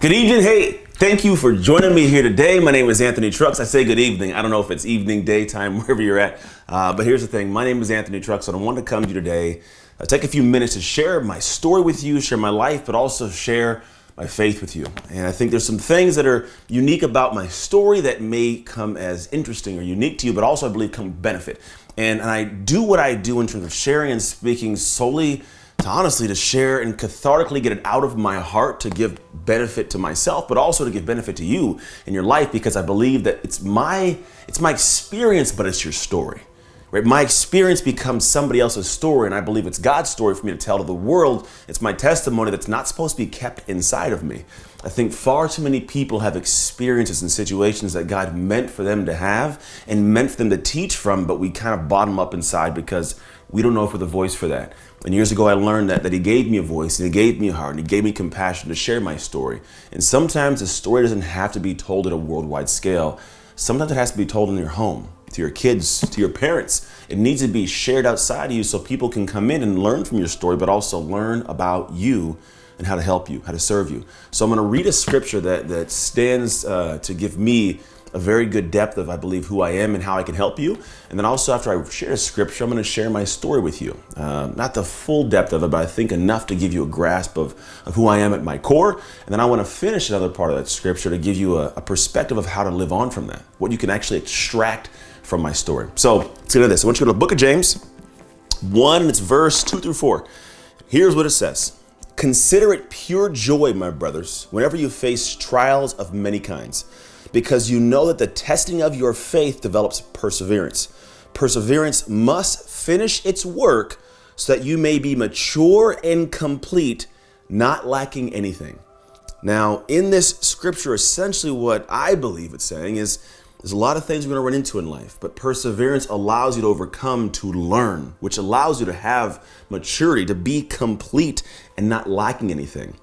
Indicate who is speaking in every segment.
Speaker 1: Good evening. Hey, thank you for joining me here today. My name is Anthony Trucks. I say good evening. I don't know if it's evening, daytime, wherever you're at. But here's the thing. My name is Anthony Trucks, and I wanted to come to you today, take a few minutes to share my story with you, share my life, but also share my faith with you. And I think there's some things that are unique about my story that may come as interesting or unique to you, but also I believe come benefit. And I do what I do in terms of sharing and speaking solely to honestly to share and cathartically get it out of my heart to give benefit to myself, but also to give benefit to you in your life, because I believe that it's my experience, but it's your story, right? My experience becomes somebody else's story, and I believe it's God's story for me to tell to the world. It's my testimony that's not supposed to be kept inside of me. I think far too many people have experiences and situations that God meant for them to have and meant for them to teach from, but we kind of bottom up inside because we don't know if we're the voice for that. And years ago, I learned that he gave me a voice, and he gave me a heart, and he gave me compassion to share my story. And sometimes the story doesn't have to be told at a worldwide scale. Sometimes it has to be told in your home, to your kids, to your parents. It needs to be shared outside of you so people can come in and learn from your story, but also learn about you and how to help you, how to serve you. So I'm going to read a scripture that stands to give me a very good depth of, I believe, who I am and how I can help you. And then also after I share a scripture, I'm going to share my story with you. Not the full depth of it, but I think enough to give you a grasp of who I am at my core. And then I want to finish another part of that scripture to give you a perspective of how to live on from that, what you can actually extract from my story. So let's get into this. I want you to go to the book of James 1, it's verse 2 through 4. Here's what it says. Consider it pure joy, my brothers, whenever you face trials of many kinds, because you know that the testing of your faith develops perseverance. Perseverance must finish its work so that you may be mature and complete, not lacking anything. Now, in this scripture, essentially what I believe it's saying is there's a lot of things we're going to run into in life, but perseverance allows you to overcome, to learn, which allows you to have maturity, to be complete and not lacking anything.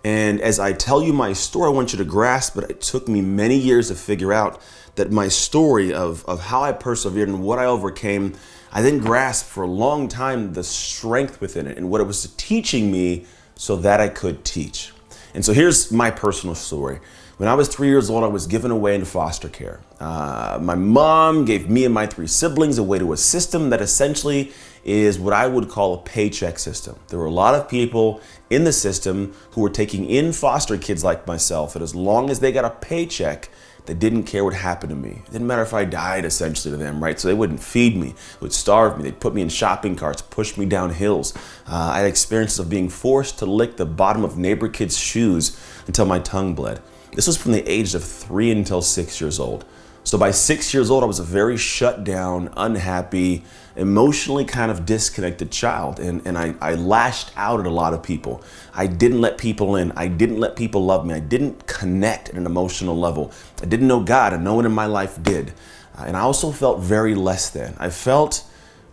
Speaker 1: And as I tell you my story, I want you to grasp that it took me many years to figure out that my story of how I persevered and what I overcame, I didn't grasp for a long time the strength within it and what it was teaching me so that I could teach. And so here's my personal story. When I was 3 years old, I was given away into foster care. My mom gave me and my 3 siblings away to a system that essentially is what I would call a paycheck system. There were a lot of people in the system who were taking in foster kids like myself, and as long as they got a paycheck, they didn't care what happened to me. It didn't matter if I died, essentially, to them, right? So they wouldn't feed me, would starve me, they'd put me in shopping carts, push me down hills. I had experiences of being forced to lick the bottom of neighbor kids' shoes until my tongue bled. This was from the age of 3 until 6 years old. So by 6 years old, I was a very shut down, unhappy, emotionally kind of disconnected child. And I lashed out at a lot of people. I didn't let people in. I didn't let people love me. I didn't connect at an emotional level. I didn't know God, and no one in my life did. And I also felt very less than. I felt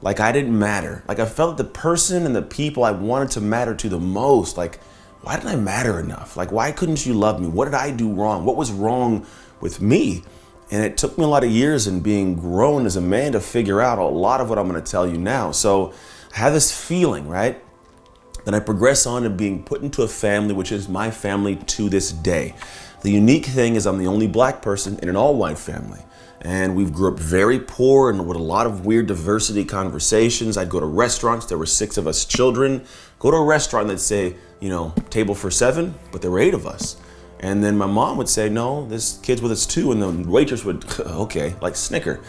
Speaker 1: like I didn't matter. Like I felt the person and the people I wanted to matter to the most, like, why didn't I matter enough? Like, why couldn't you love me? What did I do wrong? What was wrong with me? And it took me a lot of years in being grown as a man to figure out a lot of what I'm going to tell you now. So I have this feeling, right? Then I progress on to being put into a family, which is my family to this day. The unique thing is I'm the only black person in an all-white family. And we grew up very poor and with a lot of weird diversity conversations. I'd go to restaurants. There were 6 of us children. Go to a restaurant and they'd say, table for 7, but there were 8 of us. And then my mom would say, no, this kid's with us too. And the waitress would, okay, like snicker.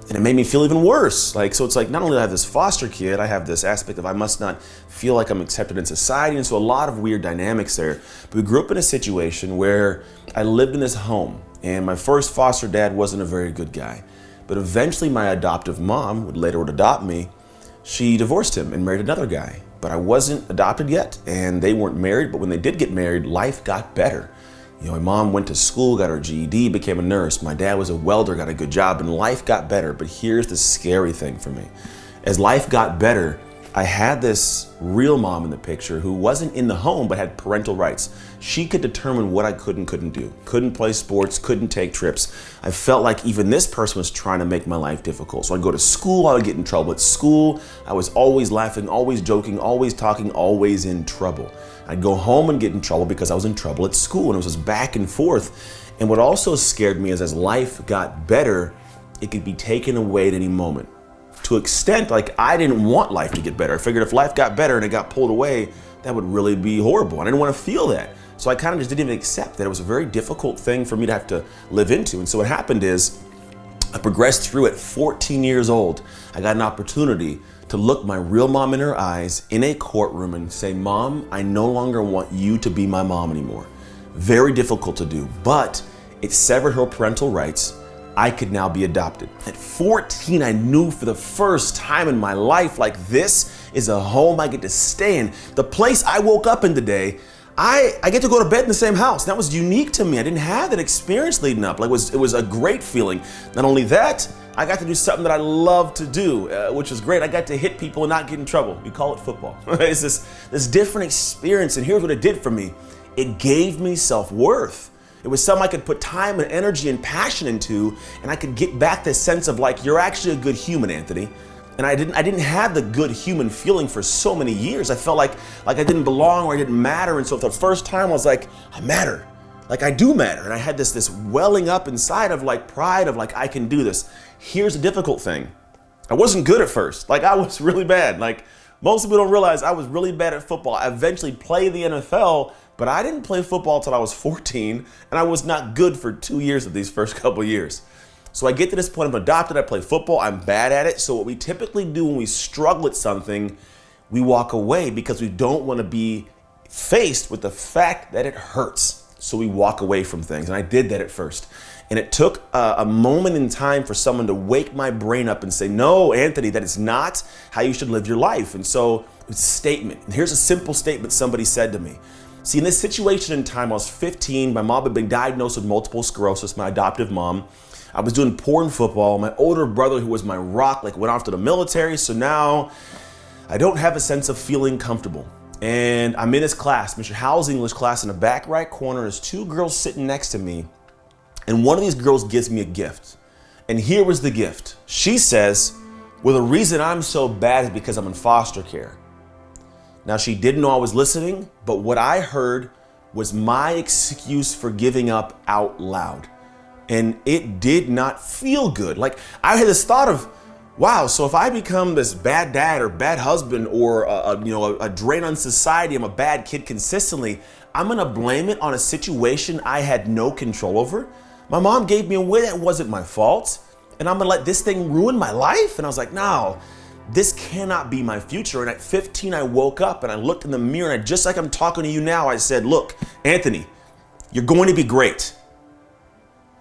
Speaker 1: And it made me feel even worse. So it's like, not only do I have this foster kid, I have this aspect of I must not feel like I'm accepted in society. And so a lot of weird dynamics there. But we grew up in a situation where I lived in this home, and my first foster dad wasn't a very good guy. But eventually my adoptive mom, who later would adopt me, she divorced him and married another guy. But I wasn't adopted yet, and they weren't married. But when they did get married, life got better. My mom went to school, got her GED, became a nurse. My dad was a welder, got a good job, and life got better. But here's the scary thing for me. As life got better, I had this real mom in the picture who wasn't in the home but had parental rights. She could determine what I could and couldn't do. Couldn't play sports, couldn't take trips. I felt like even this person was trying to make my life difficult. So I'd go to school, I would get in trouble at school. I was always laughing, always joking, always talking, always in trouble. I'd go home and get in trouble because I was in trouble at school, and it was just back and forth. And what also scared me is as life got better, it could be taken away at any moment. To an extent, like I didn't want life to get better. I figured if life got better and it got pulled away, that would really be horrible. I didn't want to feel that. So I kind of just didn't even accept that. It was a very difficult thing for me to have to live into. And so what happened is I progressed through at 14 years old. I got an opportunity to look my real mom in her eyes in a courtroom and say, Mom, I no longer want you to be my mom anymore. Very difficult to do, but it severed her parental rights. I could now be adopted. At 14, I knew for the first time in my life, like this is a home I get to stay in. The place I woke up in today, I get to go to bed in the same house. That was unique to me. I didn't have that experience leading up. Like it was a great feeling. Not only that, I got to do something that I love to do, which was great. I got to hit people and not get in trouble. We call it football. It's this different experience, and here's what it did for me. It gave me self-worth. It was something I could put time and energy and passion into, and I could get back this sense of like, you're actually a good human, Anthony. And I didn't have the good human feeling for so many years. I felt like I didn't belong or I didn't matter. And so for the first time I was like, I matter. Like I do matter. And I had this welling up inside of like pride of like, I can do this. Here's the difficult thing. I wasn't good at first. Like I was really bad. Like most people don't realize I was really bad at football. I eventually played the NFL, but I didn't play football until I was 14, and I was not good for 2 years of these first couple of years. So I get to this point, I'm adopted, I play football, I'm bad at it. So what we typically do when we struggle at something, we walk away because we don't want to be faced with the fact that it hurts. So we walk away from things, and I did that at first. And it took a moment in time for someone to wake my brain up and say, no, Anthony, that is not how you should live your life. And so it's a statement. And here's a simple statement somebody said to me. See, in this situation in time, I was 15. My mom had been diagnosed with multiple sclerosis, my adoptive mom. I was doing poor in football. My older brother, who was my rock, went off to the military. So now I don't have a sense of feeling comfortable. And I'm in this class, Mr. Howell's English class. In the back right corner, there's two girls sitting next to me. And one of these girls gives me a gift. And here was the gift. She says, well, the reason I'm so bad is because I'm in foster care. Now, she didn't know I was listening, but what I heard was my excuse for giving up out loud. And it did not feel good. Like I had this thought of, wow, so if I become this bad dad or bad husband or a drain on society, I'm a bad kid consistently, I'm gonna blame it on a situation I had no control over. My mom gave me away, that wasn't my fault. And I'm gonna let this thing ruin my life? And I was like, no. This cannot be my future. And at 15, I woke up and I looked in the mirror, and just like I'm talking to you now, I said, look, Anthony, you're going to be great.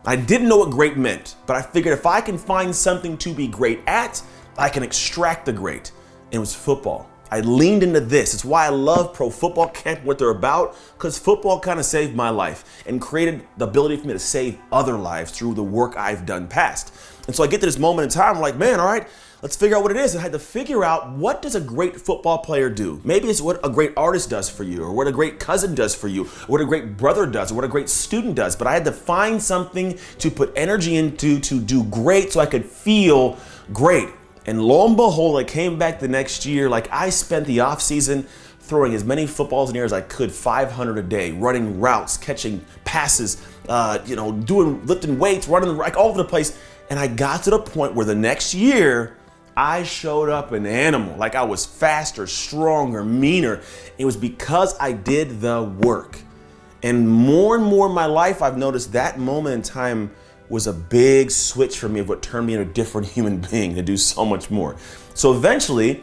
Speaker 1: I didn't know what great meant, but I figured if I can find something to be great at, I can extract the great. And it was football. I leaned into this. It's why I love Pro Football Camp, what they're about, because football kind of saved my life and created the ability for me to save other lives through the work I've done past. And so I get to this moment in time, I'm like, man, all right, let's figure out what it is. And I had to figure out, what does a great football player do? Maybe it's what a great artist does for you, or what a great cousin does for you, or what a great brother does, or what a great student does. But I had to find something to put energy into to do great so I could feel great. And lo and behold, I came back the next year. Like I spent the off season throwing as many footballs in the air as I could, 500 a day, running routes, catching passes, lifting weights, running like all over the place. And I got to the point where the next year I showed up an animal. Like I was faster, stronger, meaner. It was because I did the work. And more in my life, I've noticed that moment in time was a big switch for me of what turned me into a different human being to do so much more. So eventually,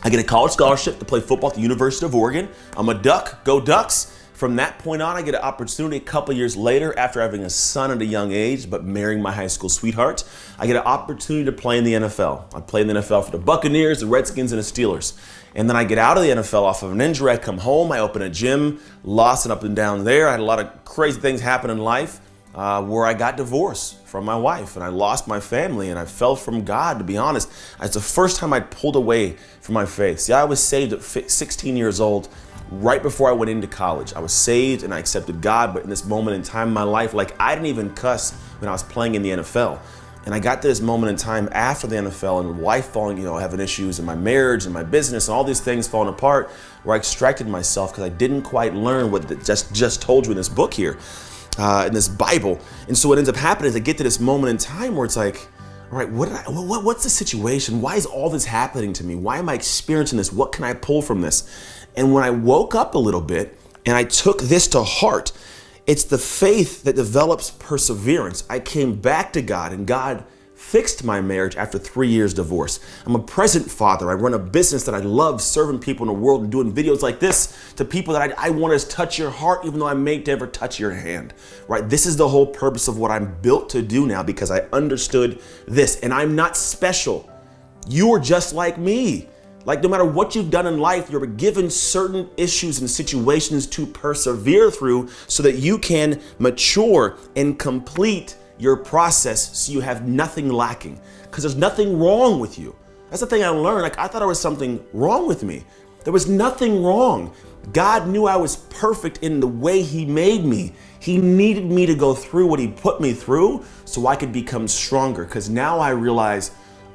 Speaker 1: I get a college scholarship to play football at the University of Oregon. I'm a Duck, go Ducks. From that point on, I get an opportunity a couple years later, after having a son at a young age, but marrying my high school sweetheart, I get an opportunity to play in the NFL. I play in the NFL for the Buccaneers, the Redskins, and the Steelers. And then I get out of the NFL off of an injury. I come home, I open a gym, lost it up and down there. I had a lot of crazy things happen in life. where I got divorced from my wife and I lost my family and I fell from God, to be honest. It's the first time I pulled away from my faith. See, I was saved at 16 years old, right before I went into college. I was saved and I accepted God, but in this moment in time in my life, like I didn't even cuss when I was playing in the NFL. And I got to this moment in time after the NFL and wife falling, having issues in my marriage and my business and all these things falling apart, where I extracted myself because I didn't quite learn what just told you in this book here, in this Bible. And so what ends up happening is I get to this moment in time where it's like, all right, what's the situation? Why is all this happening to me? Why am I experiencing this? What can I pull from this? And when I woke up a little bit and I took this to heart, it's the faith that develops perseverance. I came back to God and God fixed my marriage after 3 years divorce. I'm a present father. I run a business that I love, serving people in the world and doing videos like this to people that I want to touch your heart, even though I may never touch your hand, right? This is the whole purpose of what I'm built to do now, because I understood this. And I'm not special. You are just like me. Like no matter what you've done in life, you're given certain issues and situations to persevere through so that you can mature and complete your process so you have nothing lacking, because there's nothing wrong with you. That's the thing I learned. Like I thought there was something wrong with me. There was nothing wrong. God knew I was perfect in the way He made me. He needed me to go through what He put me through so I could become stronger, because now I realize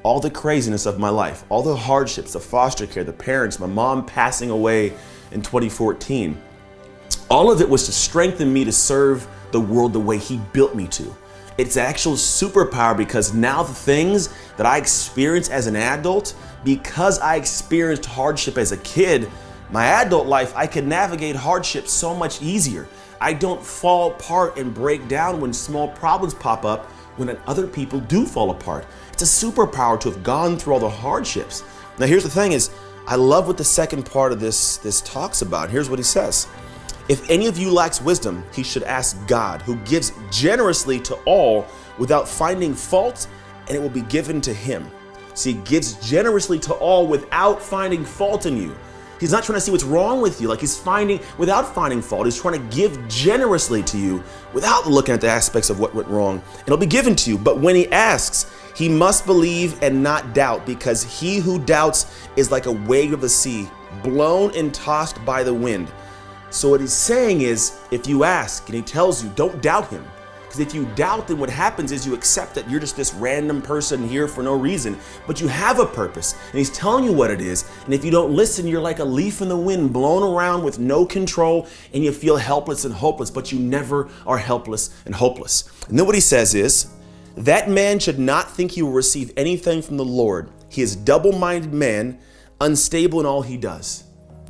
Speaker 1: all the craziness of my life, all the hardships, the foster care, the parents, my mom passing away in 2014, all of it was to strengthen me to serve the world the way He built me to. It's actual superpower, because now the things that I experience as an adult, because I experienced hardship as a kid, my adult life, I can navigate hardship so much easier. I don't fall apart and break down when small problems pop up when other people do fall apart. It's a superpower to have gone through all the hardships. Now here's the thing is, I love what the second part of this talks about. Here's what he says. If any of you lacks wisdom, he should ask God, who gives generously to all without finding fault, and it will be given to him. See, he gives generously to all without finding fault in you. He's not trying to see what's wrong with you. Like without finding fault, he's trying to give generously to you without looking at the aspects of what went wrong. It'll be given to you. But when he asks, he must believe and not doubt, because he who doubts is like a wave of the sea, blown and tossed by the wind. So what he's saying is, if you ask and he tells you, don't doubt him. Because if you doubt, then what happens is you accept that you're just this random person here for no reason, but you have a purpose and he's telling you what it is. And if you don't listen, you're like a leaf in the wind, blown around with no control, and you feel helpless and hopeless, but you never are helpless and hopeless. And then what he says is, that man should not think he will receive anything from the Lord. He is double-minded man, unstable in all he does.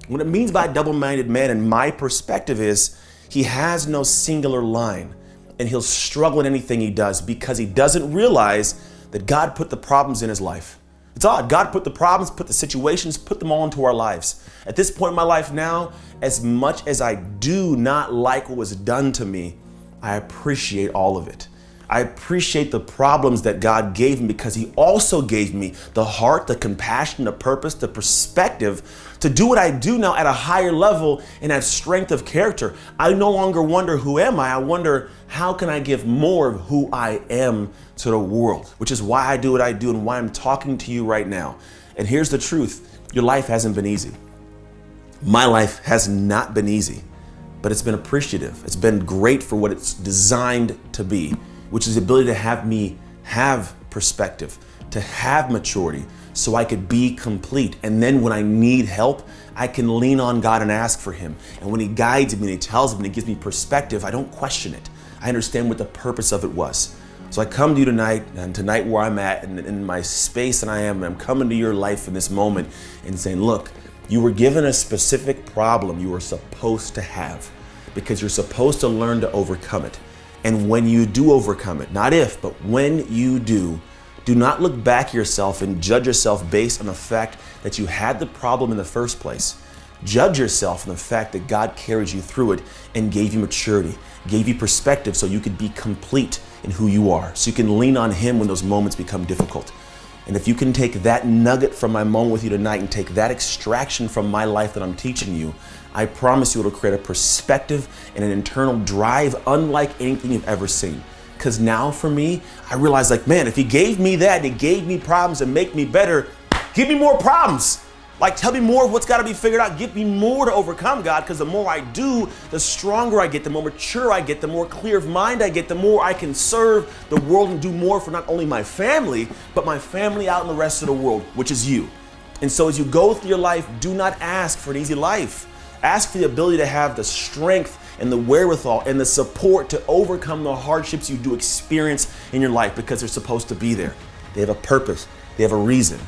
Speaker 1: What it means by double-minded man, in my perspective, is he has no singular line, and he'll struggle in anything he does because he doesn't realize that God put the problems in his life. It's odd. God put the problems, put the situations, put them all into our lives. At this point in my life now, as much as I do not like what was done to me, I appreciate all of it. I appreciate the problems that God gave me, because he also gave me the heart, the compassion, the purpose, the perspective to do what I do now at a higher level and have strength of character. I no longer wonder, who am I? I wonder, how can I give more of who I am to the world? Which is why I do what I do and why I'm talking to you right now. And here's the truth. Your life hasn't been easy. My life has not been easy, but it's been appreciative. It's been great for what it's designed to be, which is the ability to have me have perspective, to have maturity, so I could be complete. And then when I need help, I can lean on God and ask for him. And when he guides me and he tells me and he gives me perspective, I don't question it. I understand what the purpose of it was. So I come to you tonight, and tonight where I'm at and in my space and I'm coming to your life in this moment and saying, look, you were given a specific problem you were supposed to have, because you're supposed to learn to overcome it. And when you do overcome it, not if, but when you do not look back at yourself and judge yourself based on the fact that you had the problem in the first place. Judge yourself on the fact that God carried you through it and gave you maturity, gave you perspective so you could be complete in who you are, so you can lean on him when those moments become difficult. And if you can take that nugget from my moment with you tonight and take that extraction from my life that I'm teaching you, I promise you it'll create a perspective and an internal drive unlike anything you've ever seen. Because now for me, I realize like, man, if he gave me that, he gave me problems and make me better, give me more problems. Like, tell me more of what's got to be figured out. Give me more to overcome, God, because the more I do, the stronger I get, the more mature I get, the more clear of mind I get, the more I can serve the world and do more for not only my family, but my family out in the rest of the world, which is you. And so as you go through your life, do not ask for an easy life. Ask for the ability to have the strength and the wherewithal and the support to overcome the hardships you do experience in your life, because they're supposed to be there. They have a purpose. They have a reason.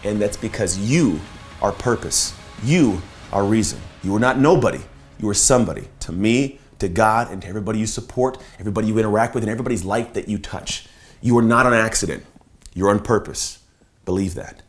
Speaker 1: And that's because you are purpose. You are reason. You are not nobody. You are somebody. To me, to God, and to everybody you support, everybody you interact with, and everybody's life that you touch. You are not an accident. You're on purpose. Believe that.